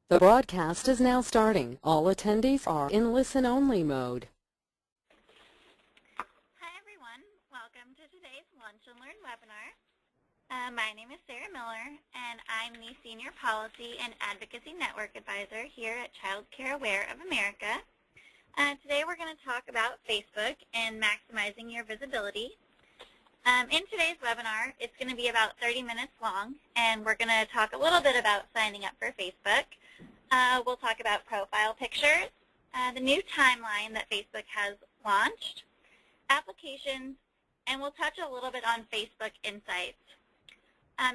The broadcast is now starting. All attendees are in listen-only mode. Hi everyone, welcome to today's Lunch and Learn webinar. My name is Sarah Miller and I'm the Senior Policy and Advocacy Network Advisor here at Child Care Aware of America. Today we're going to talk about Facebook and maximizing your visibility. In today's webinar, it's going to be about 30 minutes long, and we're going to talk a little bit about signing up for Facebook. We'll talk about profile pictures, the new timeline that Facebook has launched, applications, and we'll touch a little bit on Facebook Insights.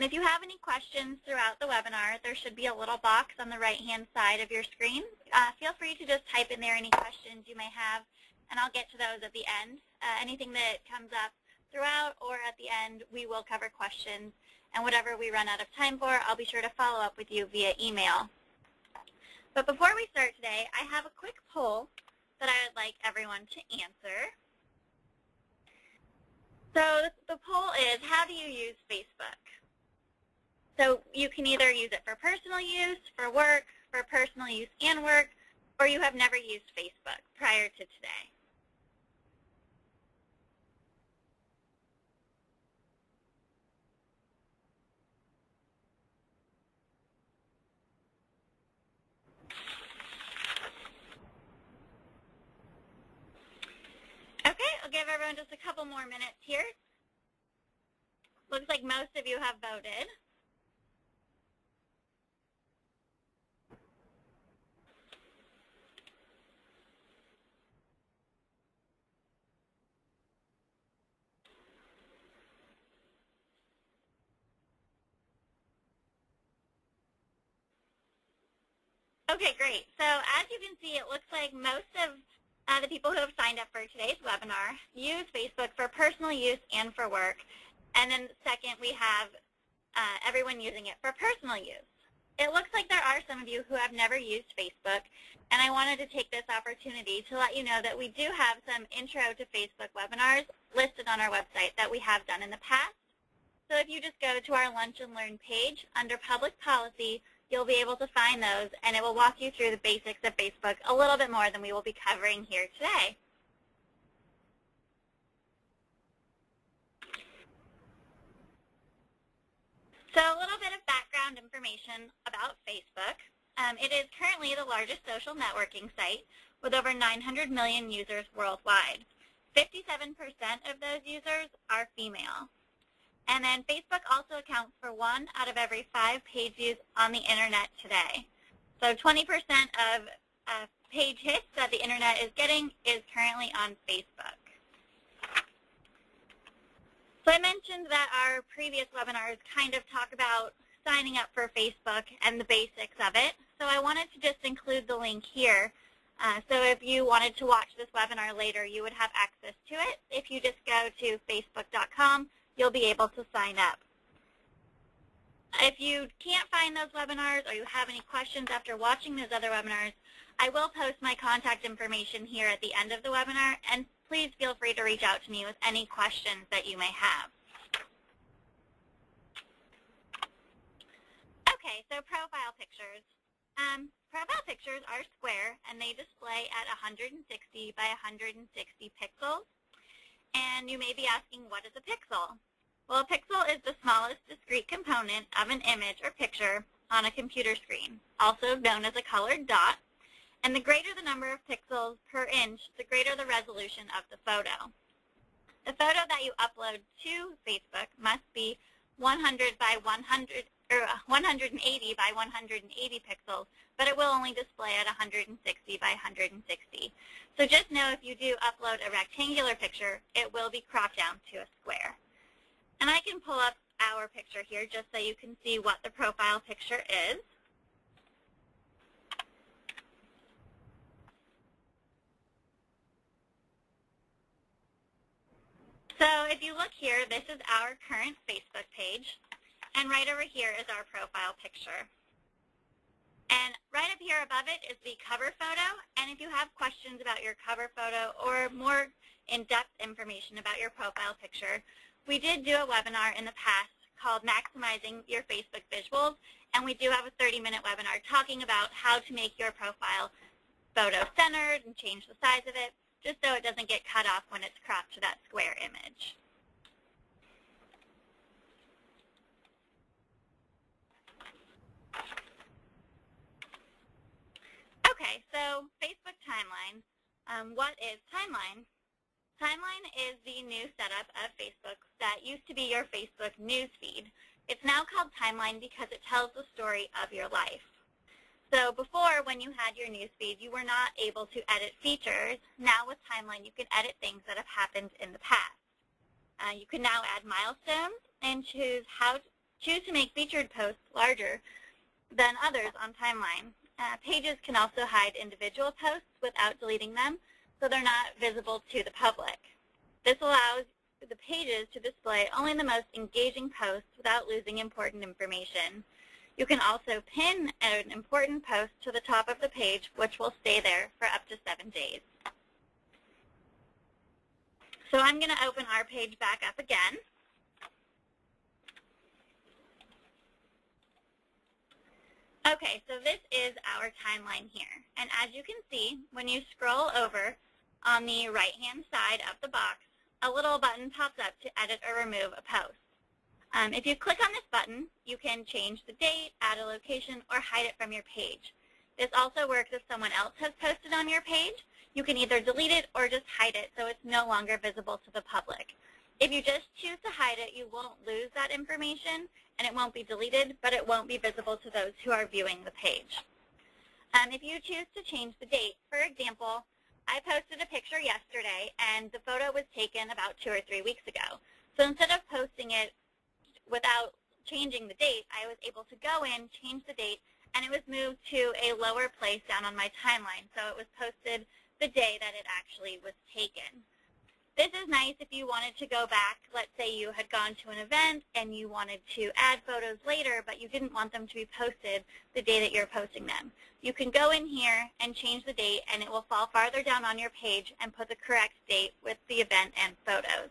If you have any questions throughout the webinar, there should be a little box on the right-hand side of your screen. Feel free to just type in there any questions you may have, and I'll get to those at the end. Anything that comes up throughout or at the end, we will cover questions, and whatever we run out of time for, I'll be sure to follow up with you via email. But before we start today, I have a quick poll that I would like everyone to answer. So the poll is, how do you use Facebook? So you can either use it for personal use, for work, for personal use and work, or you have never used Facebook prior to today. Okay, I'll give everyone just a couple more minutes here. Looks like most of you have voted. Okay, great. So as you can see, it looks like most of the people who have signed up for today's webinar use Facebook for personal use and for work. And then second, we have everyone using it for personal use. It looks like there are some of you who have never used Facebook, and I wanted to take this opportunity to let you know that we do have some intro to Facebook webinars listed on our website that we have done in the past. So if you just go to our Lunch and Learn page under Public Policy, you'll be able to find those, and it will walk you through the basics of Facebook a little bit more than we will be covering here today. So a little bit of background information about Facebook. It is currently the largest social networking site with over 900 million users worldwide. 57% of those users are female. And then Facebook also accounts for 1 out of every 5 page views on the internet today. So 20% of page hits that the internet is getting is currently on Facebook. So I mentioned that our previous webinars kind of talk about signing up for Facebook and the basics of it. So I wanted to just include the link here. So if you wanted to watch this webinar later, you would have access to it. If you just go to facebook.com, you'll be able to sign up. If you can't find those webinars or you have any questions after watching those other webinars, I will post my contact information here at the end of the webinar, and please feel free to reach out to me with any questions that you may have. Okay, so profile pictures. Profile pictures are square, and they display at 160 by 160 pixels. And you may be asking, what is a pixel? Well, a pixel is the smallest discrete component of an image or picture on a computer screen, also known as a colored dot. And the greater the number of pixels per inch, the greater the resolution of the photo. The photo that you upload to Facebook must be 100 by 100 or 180 by 180 pixels, but it will only display at 160 by 160. So just know if you do upload a rectangular picture, it will be cropped down to a square. And I can pull up our picture here just so you can see what the profile picture is. So if you look here, this is our current Facebook page, and right over here is our profile picture. And right up here above it is the cover photo, and if you have questions about your cover photo or more in-depth information about your profile picture, we did do a webinar in the past called Maximizing Your Facebook Visuals, and And we do have a 30-minute webinar talking about how to make your profile photo-centered and change the size of it, just so it doesn't get cut off when it's cropped to that square image. Okay, so Facebook Timeline. What is Timeline? Timeline is the new setup of Facebook that used to be your Facebook news feed. It's now called Timeline because it tells the story of your life. So before, when you had your news feed, you were not able to edit features. Now with Timeline, you can edit things that have happened in the past. You can now add milestones and choose to make featured posts larger than others on Timeline. Pages can also hide individual posts without deleting them, so they're not visible to the public. This allows the pages to display only the most engaging posts without losing important information. You can also pin an important post to the top of the page, which will stay there for up to 7 days. So I'm going to open our page back up again. Okay, so this is our timeline here. And as you can see, when you scroll over on the right-hand side of the box, a little button pops up to edit or remove a post. If you click on this button, you can change the date, add a location, or hide it from your page. This also works if someone else has posted on your page. You can either delete it or just hide it so it's no longer visible to the public. If you just choose to hide it, you won't lose that information, and it won't be deleted, but it won't be visible to those who are viewing the page. If you choose to change the date, for example, I posted a picture yesterday, and the photo was taken about 2 or 3 weeks ago. So instead of posting it without changing the date, I was able to go in, change the date, and it was moved to a lower place down on my timeline. So it was posted the day that it actually was taken. This is nice if you wanted to go back. Let's say you had gone to an event and you wanted to add photos later, but you didn't want them to be posted the day that you're posting them. You can go in here and change the date, and it will fall farther down on your page and put the correct date with the event and photos.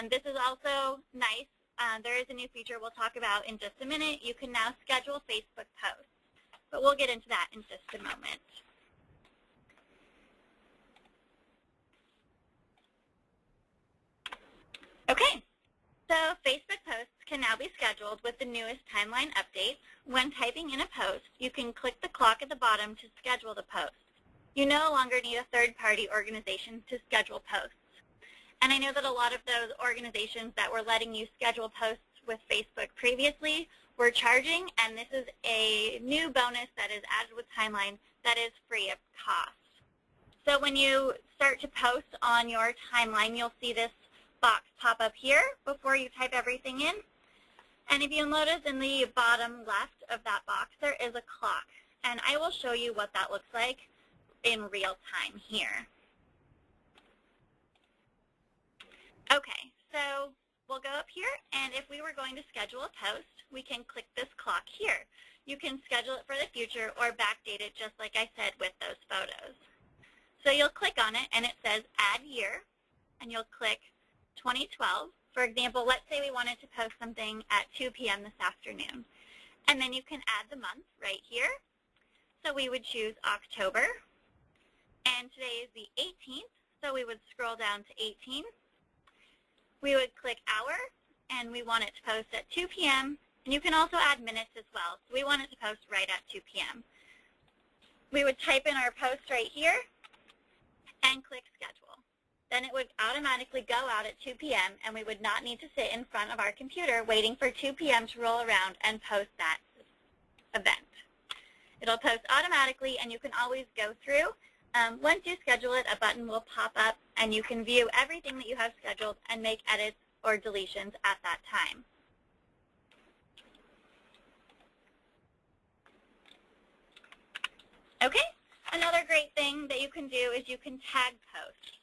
This is also nice. There is a new feature we'll talk about in just a minute. You can now schedule Facebook posts, but we'll get into that in just a moment. Okay, so Facebook posts can now be scheduled with the newest timeline updates. When typing in a post, you can click the clock at the bottom to schedule the post. You no longer need a third-party organization to schedule posts. And I know that a lot of those organizations that were letting you schedule posts with Facebook previously were charging, and this is a new bonus that is added with Timeline that is free of cost. So when you start to post on your timeline, you'll see this box pop up here before you type everything in. And if you'll notice in the bottom left of that box, there is a clock. And I will show you what that looks like in real time here. Okay, so we'll go up here, and if we were going to schedule a post, we can click this clock here. You can schedule it for the future or backdate it just like I said with those photos. So you'll click on it, and it says Add Year, and you'll click 2012. For example, let's say we wanted to post something at 2 p.m. this afternoon. And then you can add the month right here. So we would choose October. And today is the 18th, so we would scroll down to 18. We would click hour, and we want it to post at 2 p.m. And you can also add minutes as well. So we want it to post right at 2 p.m. We would type in our post right here and click schedule. Then it would automatically go out at 2 p.m. and we would not need to sit in front of our computer waiting for 2 p.m. to roll around and post that event. It'll post automatically, and you can always go through. Once you schedule it, a button will pop up, and you can view everything that you have scheduled and make edits or deletions at that time. Okay, another great thing that you can do is you can tag posts.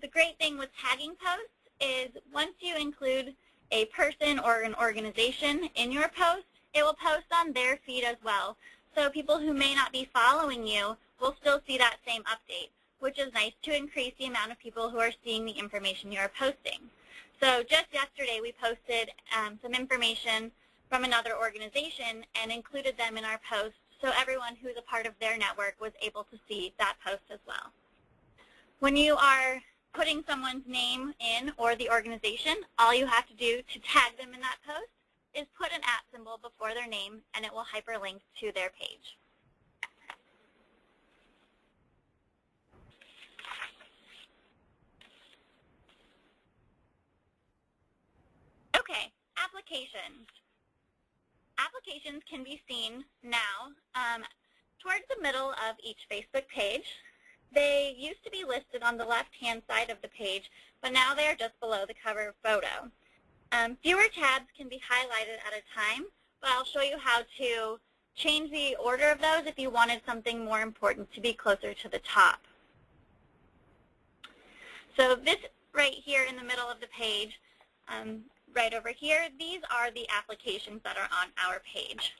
The great thing with tagging posts is once you include a person or an organization in your post, it will post on their feed as well. So people who may not be following you will still see that same update, which is nice to increase the amount of people who are seeing the information you are posting. So just yesterday we posted some information from another organization and included them in our post so everyone who's a part of their network was able to see that post as well. When you are putting someone's name in or the organization, all you have to do to tag them in that post is put an @ symbol before their name, and it will hyperlink to their page. Okay, applications. Applications can be seen now towards the middle of each Facebook page. They used to be listed on the left-hand side of the page, but now they are just below the cover photo. Fewer tabs can be highlighted at a time, but I'll show you how to change the order of those if you wanted something more important to be closer to the top. So this right here in the middle of the page, right over here, these are the applications that are on our page.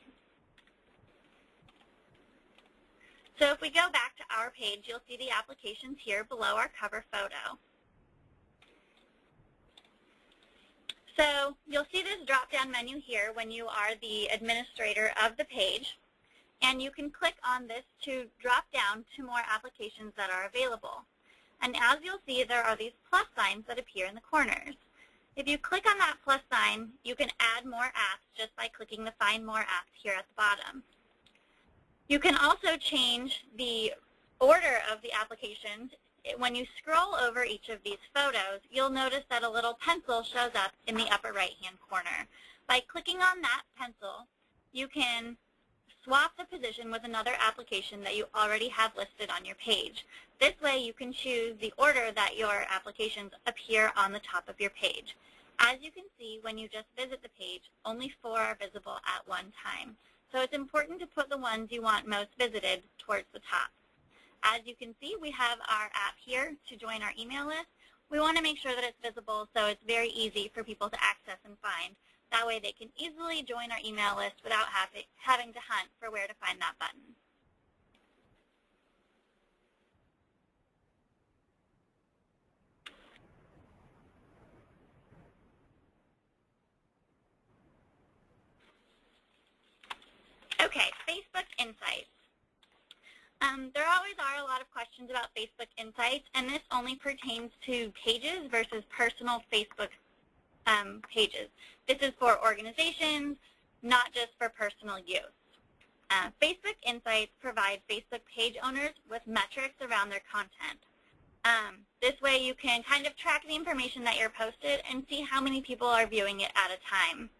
So if we go back to our page, you'll see the applications here below our cover photo. So you'll see this drop-down menu here when you are the administrator of the page, and you can click on this to drop down to more applications that are available. And as you'll see, there are these plus signs that appear in the corners. If you click on that plus sign, you can add more apps just by clicking the Find More Apps here at the bottom. You can also change the order of the applications. When you scroll over each of these photos, you'll notice that a little pencil shows up in the upper right-hand corner. By clicking on that pencil, you can swap the position with another application that you already have listed on your page. This way you can choose the order that your applications appear on the top of your page. As you can see, when you just visit the page, only 4 are visible at one time. So it's important to put the ones you want most visited towards the top. As you can see, we have our app here to join our email list. We want to make sure that it's visible so it's very easy for people to access and find. That way they can easily join our email list without having to hunt for where to find that button. Okay, Facebook Insights. There always are a lot of questions about Facebook Insights, and this only pertains to pages versus personal Facebook pages. This is for organizations, not just for personal use. Facebook Insights provide Facebook page owners with metrics around their content. This way you can kind of track the information that you're posted and see how many people are viewing it at a time.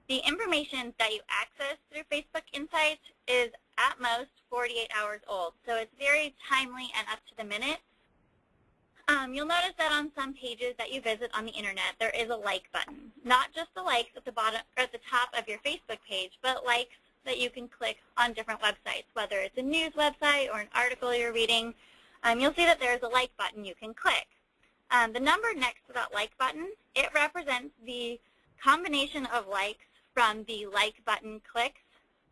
The information that you access through Facebook Insights is at most 48 hours old, so it's very timely and up to the minute. You'll notice that on some pages that you visit on the internet, there is a like button. Not just the likes at the bottom or at the top of your Facebook page, but likes that you can click on different websites, whether it's a news website or an article you're reading. You'll see that there's a like button you can click. The number next to that like button, it represents the combination of likes from the like button clicks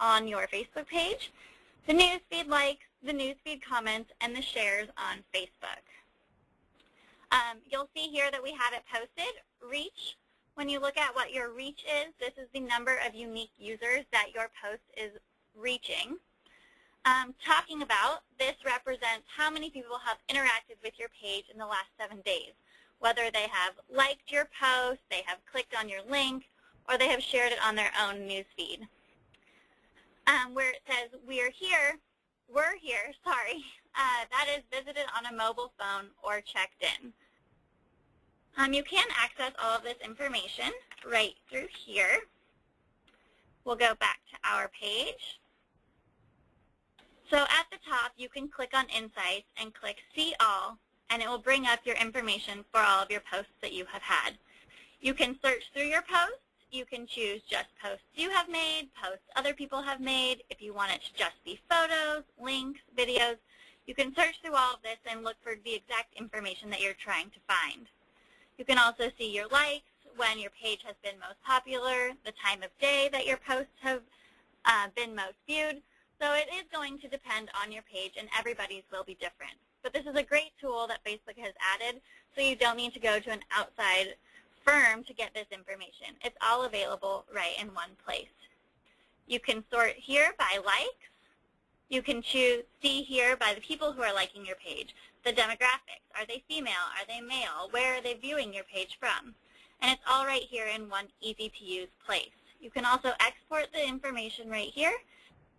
on your Facebook page, the newsfeed likes, the newsfeed comments, and the shares on Facebook. You'll see here that we have it posted, reach. When you look at what your reach is, this is the number of unique users that your post is reaching. Talking about, this represents how many people have interacted with your page in the last 7 days, whether they have liked your post, they have clicked on your link, or they have shared it on their own newsfeed. Where it says we're here, that is visited on a mobile phone or checked in. You can access all of this information right through here. We'll go back to our page. So at the top, you can click on Insights and click See All, and it will bring up your information for all of your posts that you have had. You can search through your posts. You can choose just posts you have made, posts other people have made. If you want it to just be photos, links, videos, you can search through all of this and look for the exact information that you're trying to find. You can also see your likes, when your page has been most popular, the time of day that your posts have been most viewed. So it is going to depend on your page, and everybody's will be different. But this is a great tool that Facebook has added, so you don't need to go to an outside firm to get this information. It's all available right in one place. You can sort here by likes. You can see here by the people who are liking your page, the demographics. Are they female? Are they male? Where are they viewing your page from? And it's all right here in one easy-to-use place. You can also export the information right here,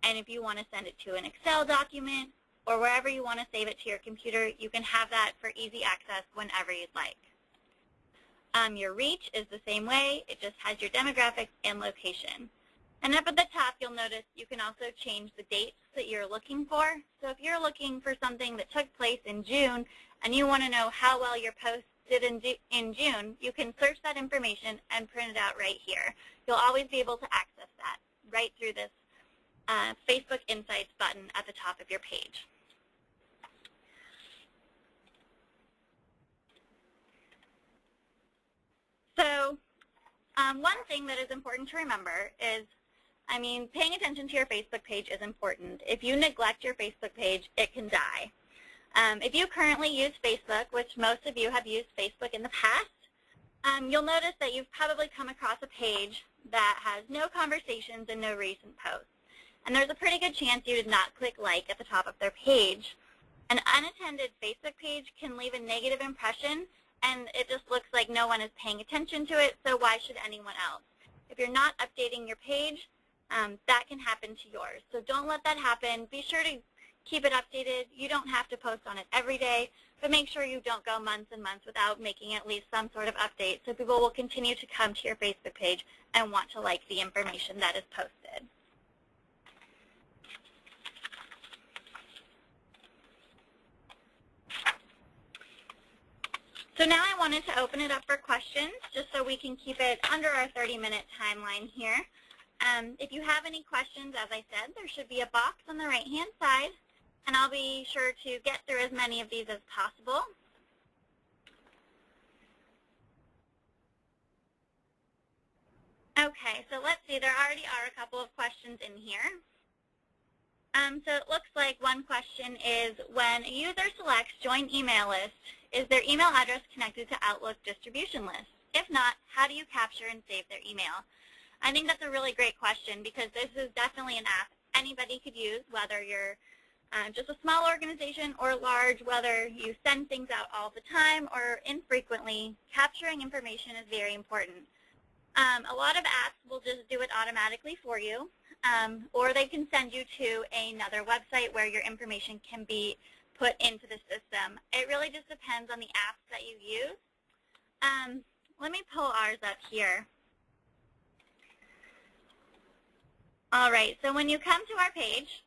and if you want to send it to an Excel document or wherever you want to save it to your computer, you can have that for easy access whenever you'd like. Your reach is the same way. It just has your demographics and location. And up at the top, you'll notice you can also change the dates that you're looking for. So if you're looking for something that took place in June and you want to know how well your post did in June, you can search that information and print it out right here. You'll always be able to access that right through this Facebook Insights button at the top of your page. So one thing that is important to remember is, paying attention to your Facebook page is important. If you neglect your Facebook page, it can die. If you currently use Facebook, which most of you have used Facebook in the past, you'll notice that you've probably come across a page that has no conversations and no recent posts. And there's a pretty good chance you did not click like at the top of their page. An unattended Facebook page can leave a negative impression, and it just looks like no one is paying attention to it, so why should anyone else? If you're not updating your page, that can happen to yours. So don't let that happen. Be sure to keep it updated. You don't have to post on it every day, but make sure you don't go months and months without making at least some sort of update so people will continue to come to your Facebook page and want to like the information that is posted. So now I wanted to open it up for questions just so we can keep it under our 30-minute timeline here. If you have any questions, as I said, there should be a box on the right-hand side, and I'll be sure to get through as many of these as possible. Okay, so let's see. There already are a couple of questions in here. So it looks like one question is, when a user selects Join Email List, is their email address connected to Outlook distribution list? If not, how do you capture and save their email? I think that's a really great question because this is definitely an app anybody could use, whether you're just a small organization or large, whether you send things out all the time or infrequently. Capturing information is very important. A lot of apps will just do it automatically for you, or they can send you to another website where your information can be put into the system. It really just depends on the apps that you use. Let me pull ours up here. All right, so when you come to our page,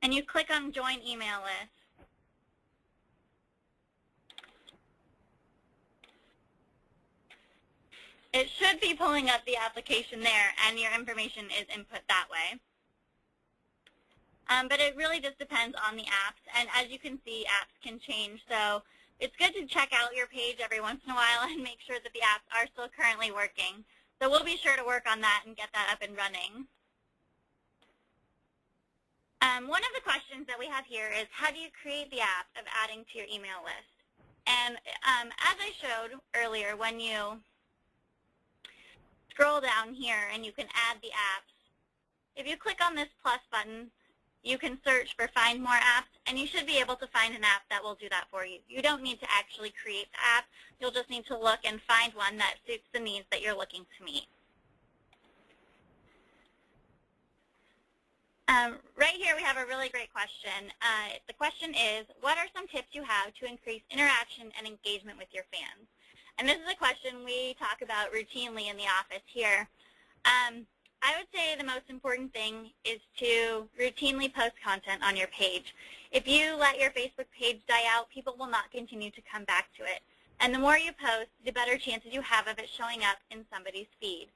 and you click on Join Email List, it should be pulling up the application there, and your information is input that way. But it really just depends on the apps, and as you can see, apps can change. So it's good to check out your page every once in a while and make sure that the apps are still currently working. So we'll be sure to work on that and get that up and running. One of the questions that we have here is, how do you create the app of adding to your email list? And as I showed earlier, when you scroll down here and you can add the apps, if you click on this plus button, you can search for Find More Apps, and you should be able to find an app that will do that for you. You don't need to actually create the app. You'll just need to look and find one that suits the needs that you're looking to meet. Right here we have a really great question. The question is, what are some tips you have to increase interaction and engagement with your fans? And this is a question we talk about routinely in the office here. I would say the most important thing is to routinely post content on your page. If you let your Facebook page die out, people will not continue to come back to it. And the more you post, the better chances you have of it showing up in somebody's feed.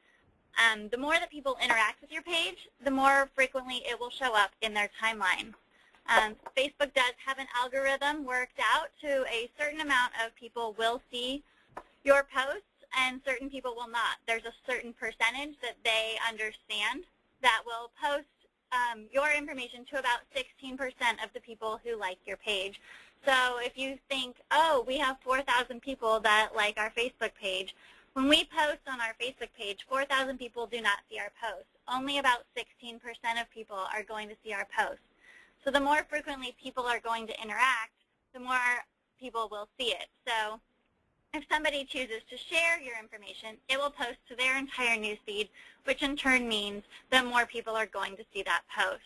The more that people interact with your page, the more frequently it will show up in their timeline. Facebook does have an algorithm worked out to a certain amount of people will see your posts, and certain people will not. There's a certain percentage that they understand that will post your information to about 16% of the people who like your page. So if you think, oh, we have 4,000 people that like our Facebook page, when we post on our Facebook page, 4,000 people do not see our posts. Only about 16% of people are going to see our posts. So the more frequently people are going to interact, the more people will see it. So if somebody chooses to share your information, it will post to their entire newsfeed, which in turn means that more people are going to see that post.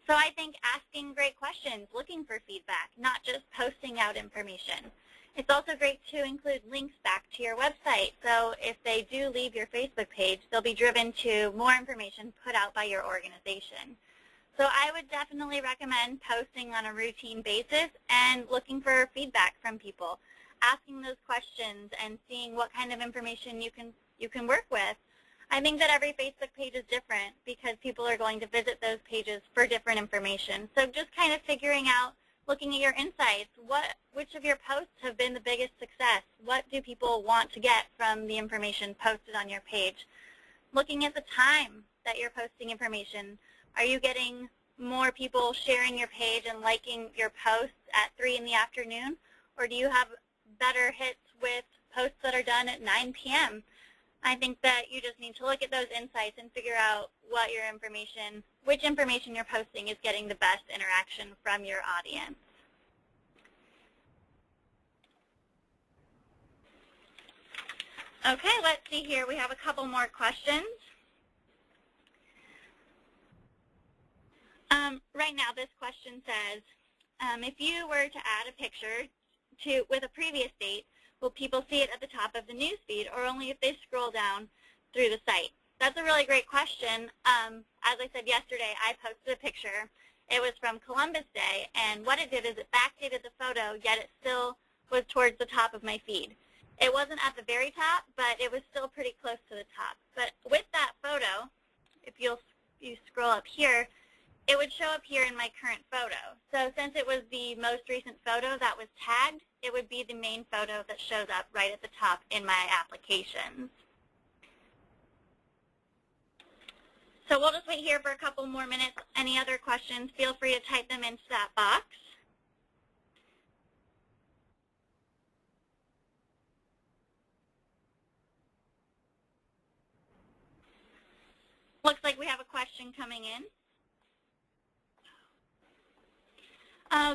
So I think asking great questions, looking for feedback, not just posting out information. It's also great to include links back to your website. So if they do leave your Facebook page, they'll be driven to more information put out by your organization. So I would definitely recommend posting on a routine basis and looking for feedback from people, asking those questions and seeing what kind of information you can work with. I think that every Facebook page is different because people are going to visit those pages for different information. So just kind of figuring out, looking at your insights, which of your posts have been the biggest success? What do people want to get from the information posted on your page? Looking at the time that you're posting information. Are you getting more people sharing your page and liking your posts at 3 in the afternoon? Or do you have better hits with posts that are done at 9 p.m.? I think that you just need to look at those insights and figure out which information you're posting is getting the best interaction from your audience. Okay, let's see here. We have a couple more questions. Right now, this question says, if you were to add a picture with a previous date, will people see it at the top of the news feed or only if they scroll down through the site? That's a really great question. As I said yesterday, I posted a picture. It was from Columbus Day, and what it did is it backdated the photo, yet it still was towards the top of my feed. It wasn't at the very top, but it was still pretty close to the top. But with that photo, if you scroll up here, it would show up here in my current photo. So since it was the most recent photo that was tagged, it would be the main photo that shows up right at the top in my applications. So we'll just wait here for a couple more minutes. Any other questions, feel free to type them into that box. Looks like we have a question coming in.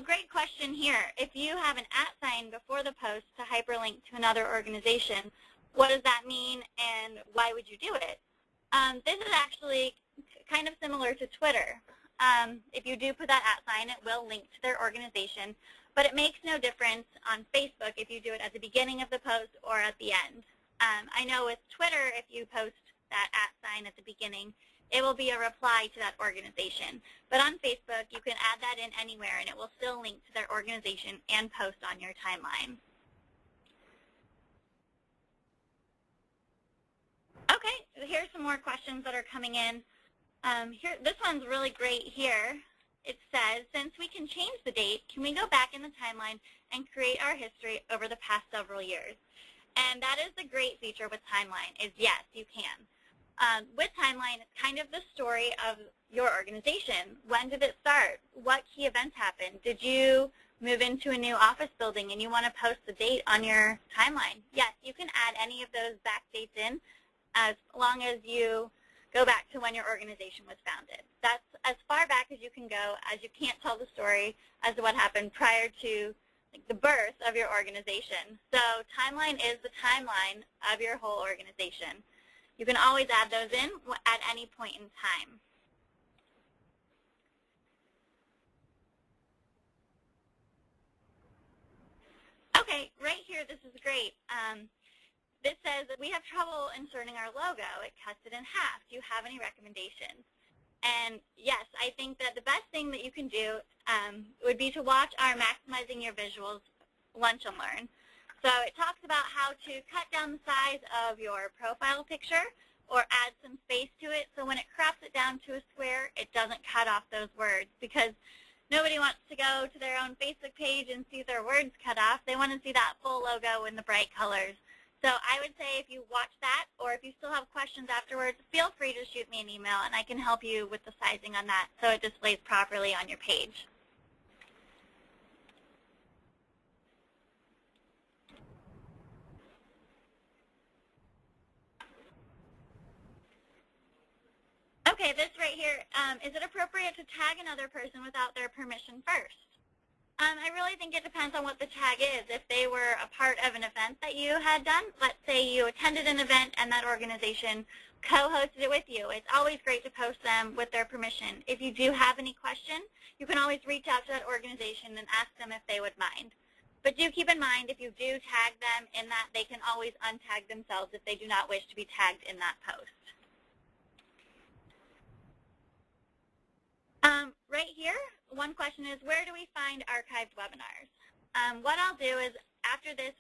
Great question here. If you have an @ before the post to hyperlink to another organization, what does that mean and why would you do it? This is actually kind of similar to Twitter. If you do put that @ it will link to their organization, but it makes no difference on Facebook if you do it at the beginning of the post or at the end. I know with Twitter, if you post that @ at the beginning, it will be a reply to that organization. But on Facebook, you can add that in anywhere, and it will still link to their organization and post on your timeline. Okay, here's some more questions that are coming in. This one's really great here. It says, since we can change the date, can we go back in the timeline and create our history over the past several years? And that is the great feature with Timeline, is yes, you can. With Timeline, it's kind of the story of your organization. When did it start? What key events happened? Did you move into a new office building and you want to post the date on your timeline? Yes, you can add any of those back dates in as long as you go back to when your organization was founded. That's as far back as you can go, as you can't tell the story as to what happened prior to the birth of your organization. So Timeline is the timeline of your whole organization. You can always add those in at any point in time. Okay, right here, this is great. This says that we have trouble inserting our logo. It cuts it in half. Do you have any recommendations? And yes, I think that the best thing that you can do would be to watch our Maximizing Your Visuals Lunch and Learn. So it talks about how to cut down the size of your profile picture or add some space to it, so when it crops it down to a square, it doesn't cut off those words, because nobody wants to go to their own Facebook page and see their words cut off. They want to see that full logo in the bright colors. So I would say if you watch that, or if you still have questions afterwards, feel free to shoot me an email, and I can help you with the sizing on that so it displays properly on your page. Okay, this right here, is it appropriate to tag another person without their permission first? I really think it depends on what the tag is. If they were a part of an event that you had done, let's say you attended an event and that organization co-hosted it with you, it's always great to post them with their permission. If you do have any questions, you can always reach out to that organization and ask them if they would mind. But do keep in mind, if you do tag them in that, they can always untag themselves if they do not wish to be tagged in that post. Right here, one question is, where do we find archived webinars? What I'll do is, after this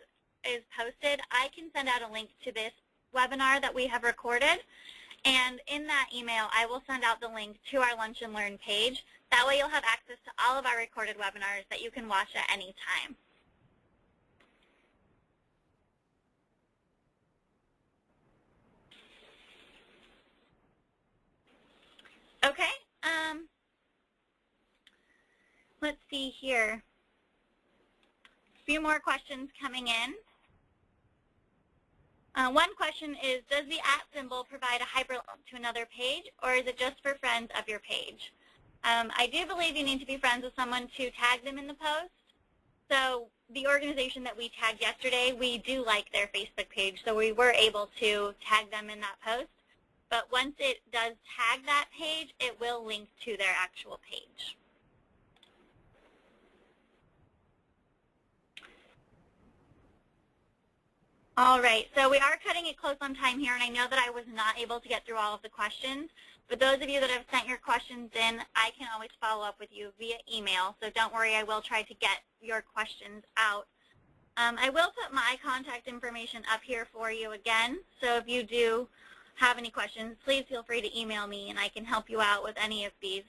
is posted, I can send out a link to this webinar that we have recorded, and in that email, I will send out the link to our Lunch and Learn page. That way you'll have access to all of our recorded webinars that you can watch at any time. Okay. Let's see here. A few more questions coming in. One question is, does the @ symbol provide a hyperlink to another page, or is it just for friends of your page? I do believe you need to be friends with someone to tag them in the post. So the organization that we tagged yesterday, we do like their Facebook page, so we were able to tag them in that post. But once it does tag that page, it will link to their actual page. All right, so we are cutting it close on time here, and I know that I was not able to get through all of the questions. But those of you that have sent your questions in, I can always follow up with you via email, so don't worry, I will try to get your questions out. I will put my contact information up here for you again, so if you do have any questions, please feel free to email me, and I can help you out with any of these.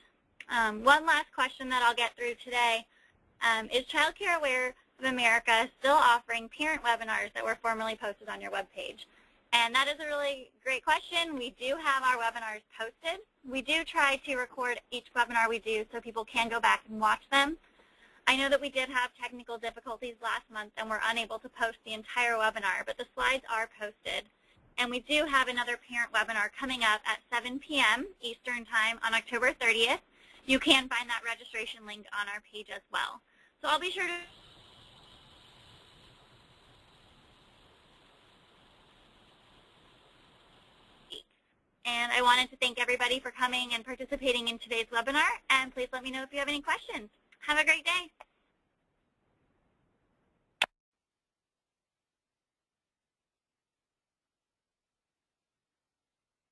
One last question that I'll get through today, is Child Care Aware of America still offering parent webinars that were formerly posted on your webpage? And that is a really great question. We do have our webinars posted. We do try to record each webinar we do so people can go back and watch them. I know that we did have technical difficulties last month and were unable to post the entire webinar, but the slides are posted. And we do have another parent webinar coming up at 7 p.m. Eastern Time on October 30th. You can find that registration link on our page as well. So I'll be sure to And I wanted to thank everybody for coming and participating in today's webinar, and please let me know if you have any questions. Have a great day.